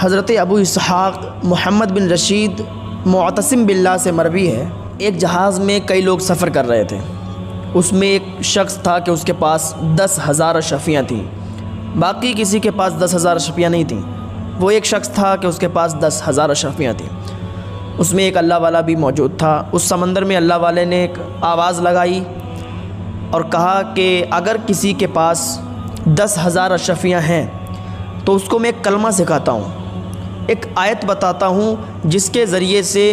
حضرت ابو اسحاق محمد بن رشید معتصم باللہ سے مروی ہے، ایک جہاز میں کئی لوگ سفر کر رہے تھے۔ اس میں ایک شخص تھا کہ اس کے پاس 10,000 اشرفیاں تھیں، باقی کسی کے پاس 10,000 اشرفیاں نہیں تھیں۔ وہ ایک شخص تھا کہ اس کے پاس 10,000 اشرفیاں تھیں۔ اس میں ایک اللہ والا بھی موجود تھا۔ اس سمندر میں اللہ والے نے ایک آواز لگائی اور کہا کہ اگر کسی کے پاس 10,000 اشرفیاں ہیں تو اس کو میں ایک کلمہ سکھاتا ہوں، ایک آیت بتاتا ہوں جس کے ذریعے سے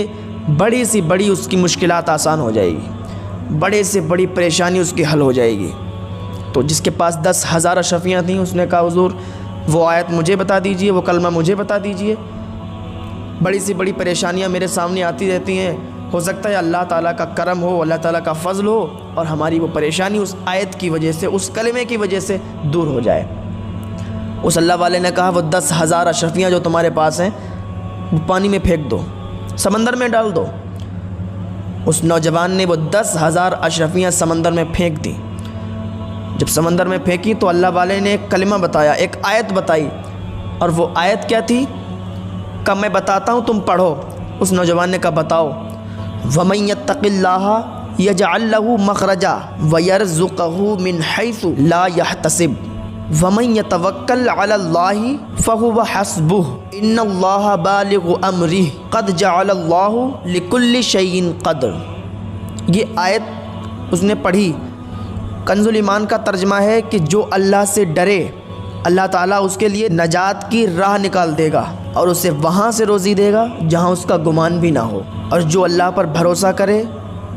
بڑی سی بڑی اس کی مشکلات آسان ہو جائے گی، بڑے سے بڑی پریشانی اس کی حل ہو جائے گی۔ تو جس کے پاس 10,000 اشرفیاں تھیں اس نے کہا حضور وہ آیت مجھے بتا دیجئے، وہ کلمہ مجھے بتا دیجئے، بڑی سی بڑی پریشانیاں میرے سامنے آتی رہتی ہیں، ہو سکتا ہے اللہ تعالیٰ کا کرم ہو، اللہ تعالیٰ کا فضل ہو اور ہماری وہ پریشانی اس آیت کی وجہ سے، اس کلمے کی وجہ سے دور ہو جائے۔ اس اللہ والے نے کہا وہ 10,000 اشرفیاں جو تمہارے پاس ہیں وہ پانی میں پھینک دو، سمندر میں ڈال دو۔ اس نوجوان نے وہ 10,000 اشرفیاں سمندر میں پھینک دیں۔ جب سمندر میں پھینکی تو اللہ والے نے ایک کلمہ بتایا، ایک آیت بتائی، اور وہ آیت کیا تھی کہ میں بتاتا ہوں تم پڑھو۔ اس نوجوان نے کہا بتاؤ، وَمَن يَتَّقِ اللَّهَ يَجْعَل لَّهُ مَخْرَجًا وَيَرْزُقْهُ مِنْ حَيْثُ لَا يَحْتَسِبُ وَمَن يَتَوَكَّلْ عَلَى اللَّهِ فَهُوَ حَسْبُهُ إِنَّ اللَّهَ بَالِغُ أَمْرِهِ قَدْ جَعَلَ اللَّهُ لِكُلِّ شَيْءٍ قَدْرًا۔ یہ آیت اس نے پڑھی۔ کنز الایمان کا ترجمہ ہے کہ جو اللہ سے ڈرے اللہ تعالیٰ اس کے لیے نجات کی راہ نکال دے گا اور اسے وہاں سے روزی دے گا جہاں اس کا گمان بھی نہ ہو، اور جو اللہ پر بھروسہ کرے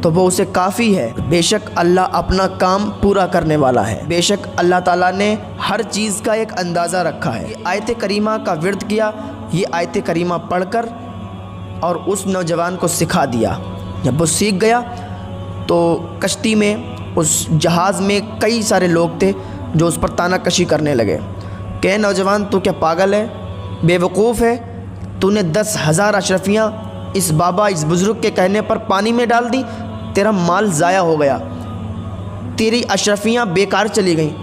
تو وہ اسے کافی ہے۔ بے شک اللہ اپنا کام پورا کرنے والا ہے، بے شک اللہ تعالیٰ نے ہر چیز کا ایک اندازہ رکھا ہے۔ یہ آیت کریمہ کا ورد کیا، یہ آیت کریمہ پڑھ کر اور اس نوجوان کو سکھا دیا۔ جب وہ سیکھ گیا تو کشتی میں، اس جہاز میں کئی سارے لوگ تھے جو اس پر تانا کشی کرنے لگے کہ اے نوجوان تو کیا پاگل ہے، بے وقوف ہے، تو نے 10,000 اشرفیاں اس بابا، اس بزرگ کے کہنے پر پانی میں ڈال دی، تیرا مال ضائع ہو گیا، تیری اشرفیاں بیکار چلی گئیں۔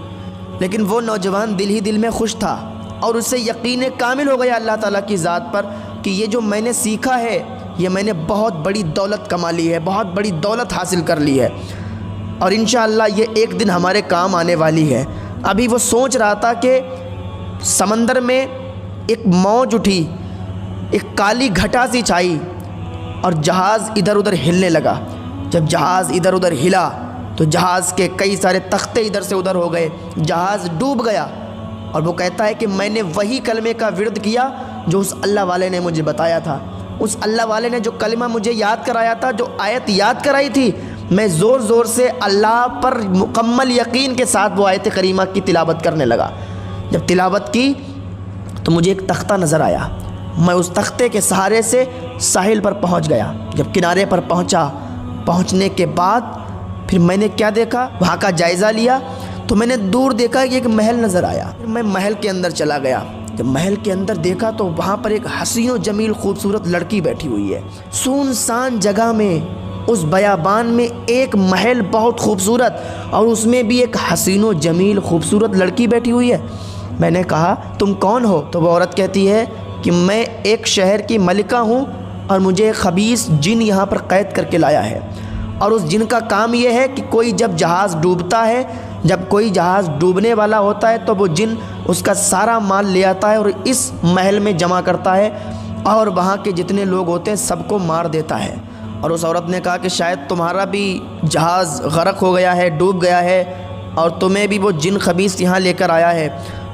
لیکن وہ نوجوان دل ہی دل میں خوش تھا اور اسے یقین کامل ہو گیا اللہ تعالیٰ کی ذات پر کہ یہ جو میں نے سیکھا ہے یہ میں نے بہت بڑی دولت کما لی ہے، بہت بڑی دولت حاصل کر لی ہے، اور انشاءاللہ یہ ایک دن ہمارے کام آنے والی ہے۔ ابھی وہ سوچ رہا تھا کہ سمندر میں ایک موج اٹھی، ایک کالی گھٹا سی چھائی اور جہاز ادھر ادھر ہلنے لگا۔ جب جہاز ادھر ادھر ہلا تو جہاز کے کئی سارے تختے ادھر سے ادھر ہو گئے، جہاز ڈوب گیا۔ اور وہ کہتا ہے کہ میں نے وہی کلمے کا ورد کیا جو اس اللہ والے نے مجھے بتایا تھا، اس اللہ والے نے جو کلمہ مجھے یاد کرایا تھا، جو آیت یاد کرائی تھی، میں زور زور سے اللہ پر مکمل یقین کے ساتھ وہ آیت کریمہ کی تلاوت کرنے لگا۔ جب تلاوت کی تو مجھے ایک تختہ نظر آیا، میں اس تختے کے سہارے سے ساحل پر پہنچ گیا۔ جب کنارے پر پہنچنے کے بعد پھر میں نے کیا دیکھا، وہاں کا جائزہ لیا تو میں نے دور دیکھا کہ ایک محل نظر آیا۔ پھر میں محل کے اندر چلا گیا۔ جب محل کے اندر دیکھا تو وہاں پر ایک حسین و جمیل خوبصورت لڑکی بیٹھی ہوئی ہے۔ سنسان جگہ میں، اس بیابان میں ایک محل بہت خوبصورت اور اس میں بھی ایک حسین و جمیل خوبصورت لڑکی بیٹھی ہوئی ہے۔ میں نے کہا تم کون ہو؟ تو وہ عورت کہتی ہے کہ میں ایک شہر کی ملکہ ہوں اور مجھے ایک خبیث جن یہاں پر قید کر کے لایا ہے، اور اس جن کا کام یہ ہے کہ کوئی جب جہاز ڈوبتا ہے، جب کوئی جہاز ڈوبنے والا ہوتا ہے تو وہ جن اس کا سارا مال لے آتا ہے اور اس محل میں جمع کرتا ہے اور وہاں کے جتنے لوگ ہوتے ہیں سب کو مار دیتا ہے۔ اور اس عورت نے کہا کہ شاید تمہارا بھی جہاز غرق ہو گیا ہے، ڈوب گیا ہے، اور تمہیں بھی وہ جن خبیث یہاں لے کر آیا ہے،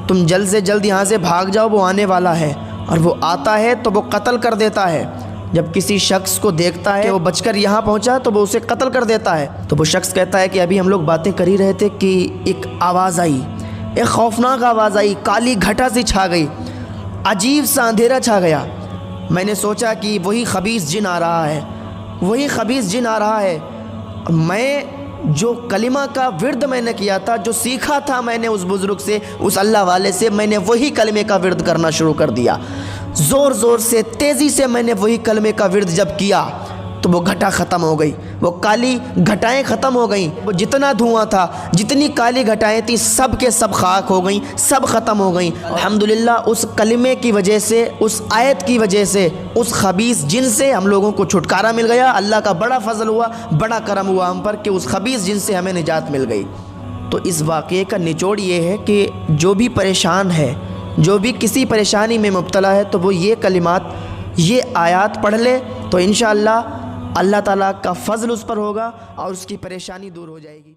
تم جلد سے جلد یہاں سے بھاگ جاؤ، وہ آنے والا ہے، اور وہ آتا ہے تو وہ قتل کر دیتا ہے۔ جب کسی شخص کو دیکھتا ہے کہ وہ بچ کر یہاں پہنچا تو وہ اسے قتل کر دیتا ہے۔ تو وہ شخص کہتا ہے کہ ابھی ہم لوگ باتیں کر ہی رہے تھے کہ ایک آواز آئی، ایک خوفناک آواز آئی، کالی گھٹا سی چھا گئی، عجیب سا اندھیرا چھا گیا۔ میں نے سوچا کہ وہی خبیث جن آ رہا ہے، وہی خبیث جن آ رہا ہے۔ میں جو کلمہ کا ورد میں نے کیا تھا، جو سیکھا تھا میں نے اس بزرگ سے، اس اللہ والے سے، میں نے وہی کلمے کا ورد کرنا شروع کر دیا۔ زور زور سے، تیزی سے میں نے وہی کلمے کا ورد جب کیا تو وہ گھٹا ختم ہو گئی۔ وہ کالی گھٹائیں ختم ہو گئیں، وہ جتنا دھواں تھا، جتنی کالی گھٹائیں تھیں، سب کے سب خاک ہو گئیں، سب ختم ہو گئیں۔ الحمدللہ اس کلمے کی وجہ سے، اس آیت کی وجہ سے، اس خبیث جن سے ہم لوگوں کو چھٹکارا مل گیا۔ اللہ کا بڑا فضل ہوا، بڑا کرم ہوا ہم پر کہ اس خبیث جن سے ہمیں نجات مل گئی۔ تو اس واقعے کا نچوڑ یہ ہے کہ جو بھی پریشان ہے، جو بھی کسی پریشانی میں مبتلا ہے، تو وہ یہ کلمات، یہ آیات پڑھ لے تو انشاءاللہ اللہ تعالیٰ کا فضل اس پر ہوگا اور اس کی پریشانی دور ہو جائے گی۔